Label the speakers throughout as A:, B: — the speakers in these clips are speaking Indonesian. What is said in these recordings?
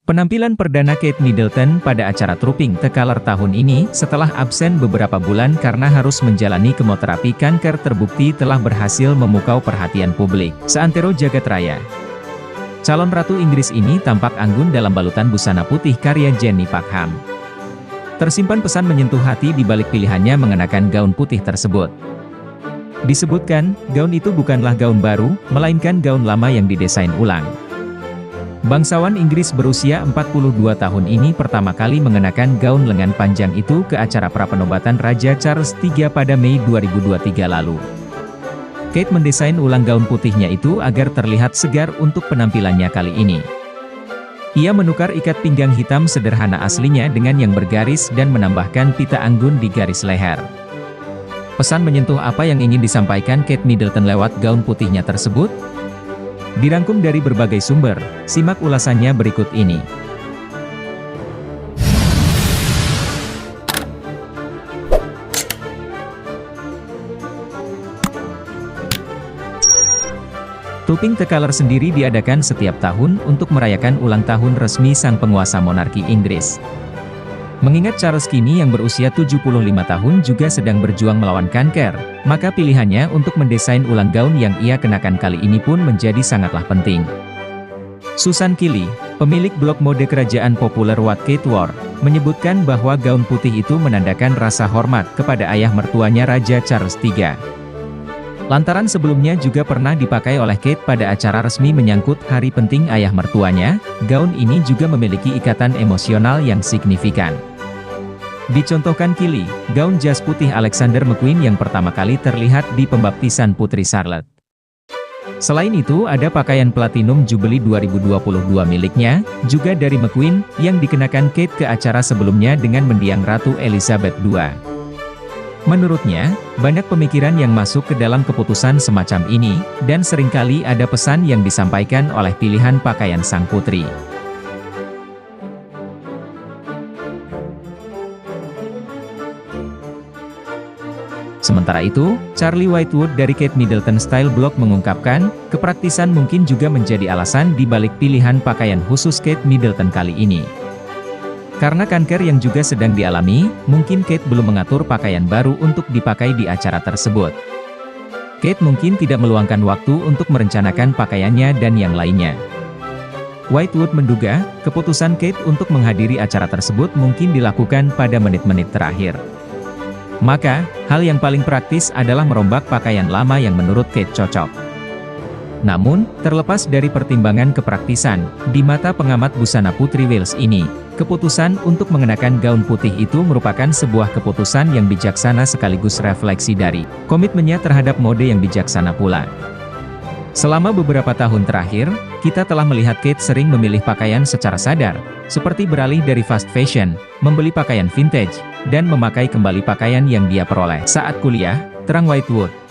A: Penampilan perdana Kate Middleton pada acara Trooping the Colour tahun ini setelah absen beberapa bulan karena harus menjalani kemoterapi kanker terbukti telah berhasil memukau perhatian publik seantero jagat raya. Calon Ratu Inggris ini tampak anggun dalam balutan busana putih karya Jenny Packham. Tersimpan pesan menyentuh hati di balik pilihannya mengenakan gaun putih tersebut. Disebutkan, gaun itu bukanlah gaun baru, melainkan gaun lama yang didesain ulang. Bangsawan Inggris berusia 42 tahun ini pertama kali mengenakan gaun lengan panjang itu ke acara prapenobatan Raja Charles III pada Mei 2023 lalu. Kate mendesain ulang gaun putihnya itu agar terlihat segar untuk penampilannya kali ini. Ia menukar ikat pinggang hitam sederhana aslinya dengan yang bergaris dan menambahkan pita anggun di garis leher. Pesan menyentuh apa yang ingin disampaikan Kate Middleton lewat gaun putihnya tersebut? Dirangkum dari berbagai sumber, simak ulasannya berikut ini. Trooping the Colour sendiri diadakan setiap tahun untuk merayakan ulang tahun resmi sang penguasa monarki Inggris. Mengingat Charles kini yang berusia 75 tahun juga sedang berjuang melawan kanker, maka pilihannya untuk mendesain ulang gaun yang ia kenakan kali ini pun menjadi sangatlah penting. Susan Keeley, pemilik blog mode kerajaan populer What Kate Wore, menyebutkan bahwa gaun putih itu menandakan rasa hormat kepada ayah mertuanya Raja Charles III. Lantaran sebelumnya juga pernah dipakai oleh Kate pada acara resmi menyangkut hari penting ayah mertuanya, gaun ini juga memiliki ikatan emosional yang signifikan. Dicontohkan Keeley, gaun jas putih Alexander McQueen yang pertama kali terlihat di pembaptisan Putri Charlotte. Selain itu ada pakaian Platinum Jubilee 2022 miliknya, juga dari McQueen, yang dikenakan Kate ke acara sebelumnya dengan mendiang Ratu Elizabeth II. Menurutnya, banyak pemikiran yang masuk ke dalam keputusan semacam ini, dan seringkali ada pesan yang disampaikan oleh pilihan pakaian sang putri. Sementara itu, Charlie Whitewood dari Kate Middleton Style Blog mengungkapkan, kepraktisan mungkin juga menjadi alasan di balik pilihan pakaian khusus Kate Middleton kali ini. Karena kanker yang juga sedang dialami, mungkin Kate belum mengatur pakaian baru untuk dipakai di acara tersebut. Kate mungkin tidak meluangkan waktu untuk merencanakan pakaiannya dan yang lainnya. Whitewood menduga, keputusan Kate untuk menghadiri acara tersebut mungkin dilakukan pada menit-menit terakhir. Maka, hal yang paling praktis adalah merombak pakaian lama yang menurut Kate cocok. Namun, terlepas dari pertimbangan kepraktisan, di mata pengamat busana Putri Wales ini, keputusan untuk mengenakan gaun putih itu merupakan sebuah keputusan yang bijaksana sekaligus refleksi dari komitmennya terhadap mode yang bijaksana pula. Selama beberapa tahun terakhir, kita telah melihat Kate sering memilih pakaian secara sadar, seperti beralih dari fast fashion, membeli pakaian vintage, dan memakai kembali pakaian yang dia peroleh saat kuliah, terang Whitewood.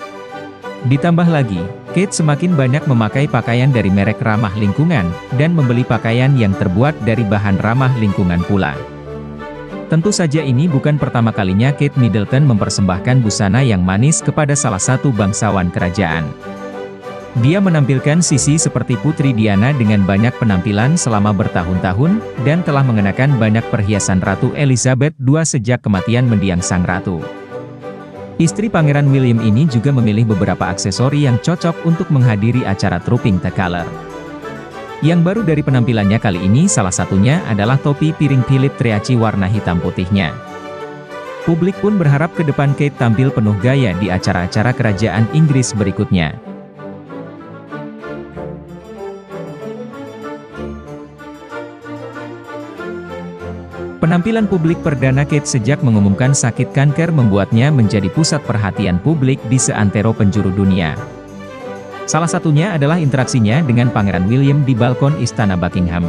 A: Ditambah lagi, Kate semakin banyak memakai pakaian dari merek ramah lingkungan, dan membeli pakaian yang terbuat dari bahan ramah lingkungan pula. Tentu saja ini bukan pertama kalinya Kate Middleton mempersembahkan busana yang manis kepada salah satu bangsawan kerajaan. Dia menampilkan sisi seperti Putri Diana dengan banyak penampilan selama bertahun-tahun, dan telah mengenakan banyak perhiasan Ratu Elizabeth II sejak kematian mendiang sang ratu. Istri Pangeran William ini juga memilih beberapa aksesori yang cocok untuk menghadiri acara Trooping the Colour. Yang baru dari penampilannya kali ini salah satunya adalah topi piring Philip Treacy warna hitam putihnya. Publik pun berharap ke depan Kate tampil penuh gaya di acara-acara kerajaan Inggris berikutnya. Penampilan publik perdana Kate sejak mengumumkan sakit kanker membuatnya menjadi pusat perhatian publik di seantero penjuru dunia. Salah satunya adalah interaksinya dengan Pangeran William di balkon Istana Buckingham.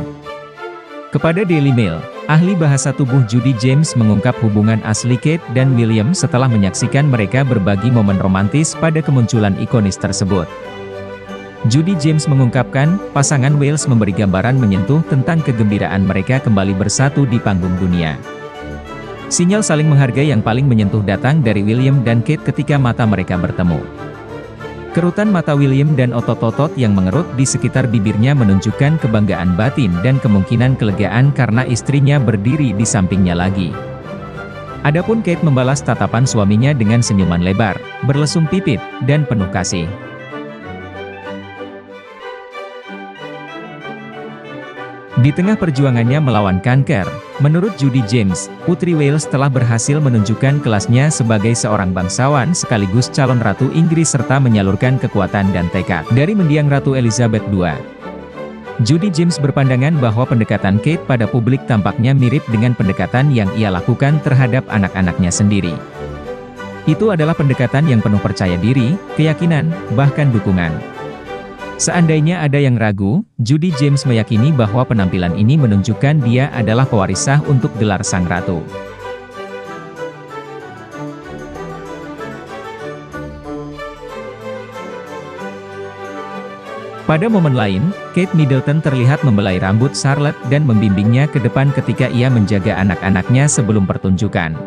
A: Kepada Daily Mail, ahli bahasa tubuh Judy James mengungkap hubungan asli Kate dan William setelah menyaksikan mereka berbagi momen romantis pada kemunculan ikonis tersebut. Judy James mengungkapkan, pasangan Wales memberi gambaran menyentuh tentang kegembiraan mereka kembali bersatu di panggung dunia. Sinyal saling menghargai yang paling menyentuh datang dari William dan Kate ketika mata mereka bertemu. Kerutan mata William dan otot-otot yang mengerut di sekitar bibirnya menunjukkan kebanggaan batin dan kemungkinan kelegaan karena istrinya berdiri di sampingnya lagi. Adapun Kate membalas tatapan suaminya dengan senyuman lebar, berlesung pipit, dan penuh kasih. Di tengah perjuangannya melawan kanker, menurut Judy James, Putri Wales telah berhasil menunjukkan kelasnya sebagai seorang bangsawan sekaligus calon Ratu Inggris serta menyalurkan kekuatan dan tekad dari mendiang Ratu Elizabeth II. Judy James berpandangan bahwa pendekatan Kate pada publik tampaknya mirip dengan pendekatan yang ia lakukan terhadap anak-anaknya sendiri. Itu adalah pendekatan yang penuh percaya diri, keyakinan, bahkan dukungan. Seandainya ada yang ragu, Judy James meyakini bahwa penampilan ini menunjukkan dia adalah pewaris sah untuk gelar sang ratu. Pada momen lain, Kate Middleton terlihat membelai rambut Charlotte dan membimbingnya ke depan ketika ia menjaga anak-anaknya sebelum pertunjukan.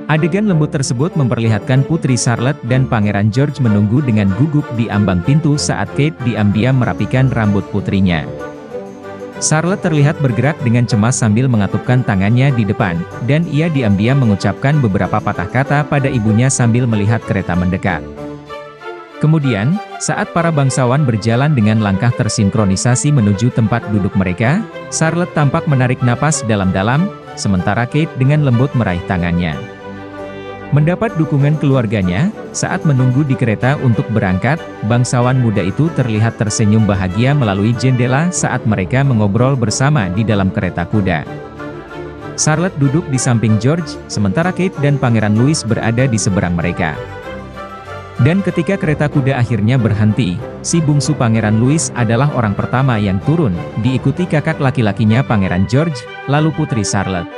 A: Adegan lembut tersebut memperlihatkan Putri Charlotte dan Pangeran George menunggu dengan gugup di ambang pintu saat Kate diam-diam merapikan rambut putrinya. Charlotte terlihat bergerak dengan cemas sambil mengatupkan tangannya di depan, dan ia diam-diam mengucapkan beberapa patah kata pada ibunya sambil melihat kereta mendekat. Kemudian, saat para bangsawan berjalan dengan langkah tersinkronisasi menuju tempat duduk mereka, Charlotte tampak menarik napas dalam-dalam, sementara Kate dengan lembut meraih tangannya. Mendapat dukungan keluarganya, saat menunggu di kereta untuk berangkat, bangsawan muda itu terlihat tersenyum bahagia melalui jendela saat mereka mengobrol bersama di dalam kereta kuda. Charlotte duduk di samping George, sementara Kate dan Pangeran Louis berada di seberang mereka. Dan ketika kereta kuda akhirnya berhenti, si bungsu Pangeran Louis adalah orang pertama yang turun, diikuti kakak laki-lakinya Pangeran George, lalu Putri Charlotte.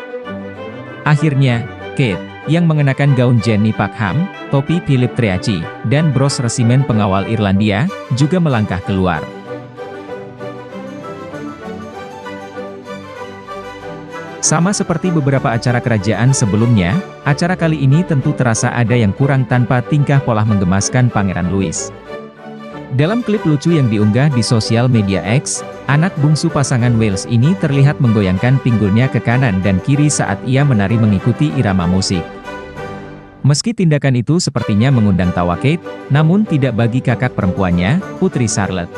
A: Akhirnya, Kate, yang mengenakan gaun Jenny Packham, topi Philip Treacy, dan bros resimen pengawal Irlandia, juga melangkah keluar. Sama seperti beberapa acara kerajaan sebelumnya, acara kali ini tentu terasa ada yang kurang tanpa tingkah pola menggemaskan Pangeran Louis. Dalam klip lucu yang diunggah di sosial media X, anak bungsu pasangan Wales ini terlihat menggoyangkan pinggulnya ke kanan dan kiri saat ia menari mengikuti irama musik. Meski tindakan itu sepertinya mengundang tawa Kate, namun tidak bagi kakak perempuannya, Putri Charlotte.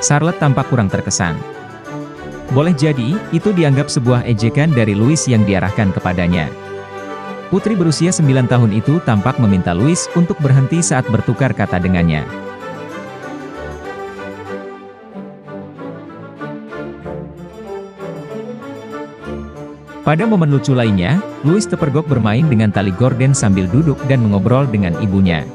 A: Charlotte tampak kurang terkesan. Boleh jadi, itu dianggap sebuah ejekan dari Louis yang diarahkan kepadanya. Putri berusia 9 tahun itu tampak meminta Louis untuk berhenti saat bertukar kata dengannya. Pada momen lucu lainnya, Louis terpergok bermain dengan tali gorden sambil duduk dan mengobrol dengan ibunya.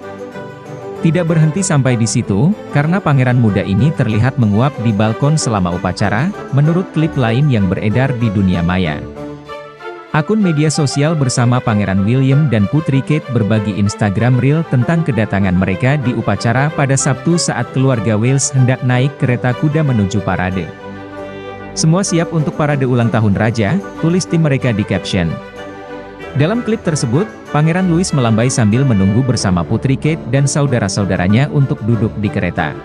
A: Tidak berhenti sampai di situ, karena pangeran muda ini terlihat menguap di balkon selama upacara, menurut klip lain yang beredar di dunia maya. Akun media sosial bersama Pangeran William dan Putri Kate berbagi Instagram Reel tentang kedatangan mereka di upacara pada Sabtu saat keluarga Wales hendak naik kereta kuda menuju parade. Semua siap untuk parade ulang tahun raja, tulis tim mereka di caption. Dalam klip tersebut, Pangeran Louis melambai sambil menunggu bersama Putri Kate dan saudara-saudaranya untuk duduk di kereta.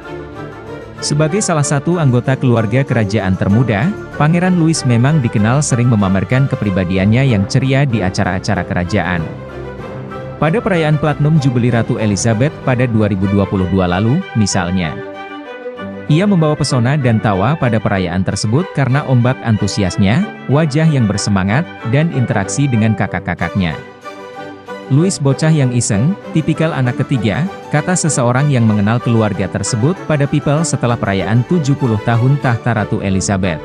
A: Sebagai salah satu anggota keluarga kerajaan termuda, Pangeran Louis memang dikenal sering memamerkan kepribadiannya yang ceria di acara-acara kerajaan. Pada perayaan Platinum Jubilee Ratu Elizabeth pada 2022 lalu, misalnya. Ia membawa pesona dan tawa pada perayaan tersebut karena ombak antusiasnya, wajah yang bersemangat, dan interaksi dengan kakak-kakaknya. Louis bocah yang iseng, tipikal anak ketiga, kata seseorang yang mengenal keluarga tersebut pada People setelah perayaan 70 tahun tahta Ratu Elizabeth.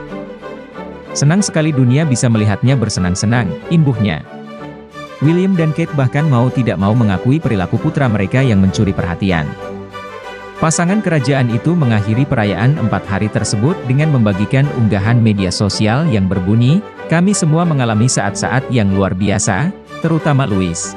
A: Senang sekali dunia bisa melihatnya bersenang-senang, imbuhnya. William dan Kate bahkan mau tidak mau mengakui perilaku putra mereka yang mencuri perhatian. Pasangan kerajaan itu mengakhiri perayaan 4 hari tersebut dengan membagikan unggahan media sosial yang berbunyi, "Kami semua mengalami saat-saat yang luar biasa, terutama Louis."